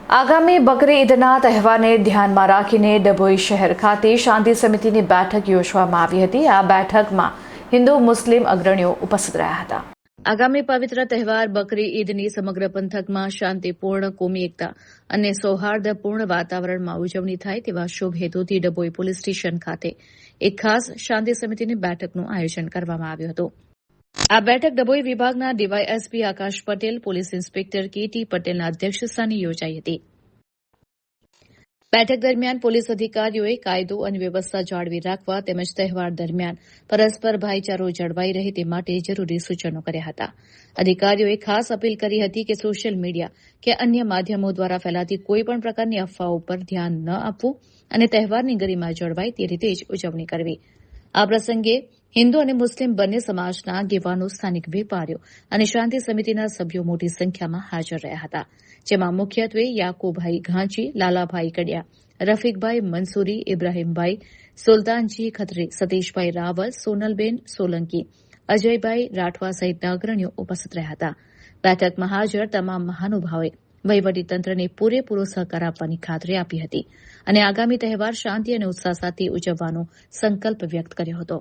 આગામી બકરી ઈદના તહેવારને ધ્યાનમાં રાખીને ડભોઈ શહેર ખાતે શાંતિ સમિતિની બેઠક યોજવામાં આવી હતી। આ બેઠકમાં હિન્દુ મુસ્લિમ અગ્રણીઓ ઉપસ્થિત રહ્યા હતા। આગામી પવિત્ર તહેવાર બકરી ઈદની સમગ્ર પંથકમાં શાંતિપૂર્ણ, કોમી એકતા અને સૌહાર્દપૂર્ણ વાતાવરણમાં ઉજવણી થાય તેવા શુભ હેતુથી ડભોઈ પોલીસ સ્ટેશન ખાતે એક ખાસ શાંતિ સમિતિની બેઠકનું આયોજન કરવામાં આવ્યું હતું। આ બેઠક ડભોઈ વિભાગના ડીવાયએસપી આકાશ પટેલ, પોલીસ ઇન્સ્પેક્ટર કે.ટી. પટેલના અધ્યક્ષસ્થાને યોજાઈ હતી। બેઠક દરમિયાન પોલીસ અધિકારીઓએ કાયદો અને વ્યવસ્થા જાળવી રાખવા તેમજ તહેવાર દરમિયાન પરસ્પર ભાઈચારો જળવાઈ રહે તે માટે જરૂરી સૂચનો કર્યા હતા। અધિકારીઓએ ખાસ અપીલ કરી હતી કે સોશિયલ મીડિયા કે અન્ય માધ્યમો દ્વારા ફેલાતી કોઈપણ પ્રકારની અફવાઓ પર ધ્યાન ન આપવું અને તહેવારની ગરિમા જળવાય તે રીતે જ ઉજવણી કરવી। આ પ્રસંગે હિન્દુ અને મુસ્લિમ બંને સમાજના આગેવાનો, સ્થાનિક વેપારીઓ અને શાંતિ સમિતિના સભ્યો મોટી સંખ્યામાં હાજર રહ્યા હતા, જેમાં મુખ્યત્વે યાકુબભાઈ ઘાંચી, લાલાભાઈ કડિયા, રફીકભાઈ મંસૂરી, ઇબ્રાહીમભાઈ, સુલતાનજી ખત્રી, સતીશભાઈ રાવલ, સોનલબેન સોલંકી, અજયભાઈ રાઠવા સહિતના અગ્રણીઓ ઉપસ્થિત રહ્યા હતા। બેઠકમાં હાજર તમામ મહાનુભાવોએ વહીવટીતંત્રને પૂરેપૂરો સહકાર આપવાની ખાતરી આપી હતી અને આગામી તહેવાર શાંતિ અને ઉત્સાહ સાથે ઉજવવાનો સંકલ્પ વ્યક્ત કર્યો હતો।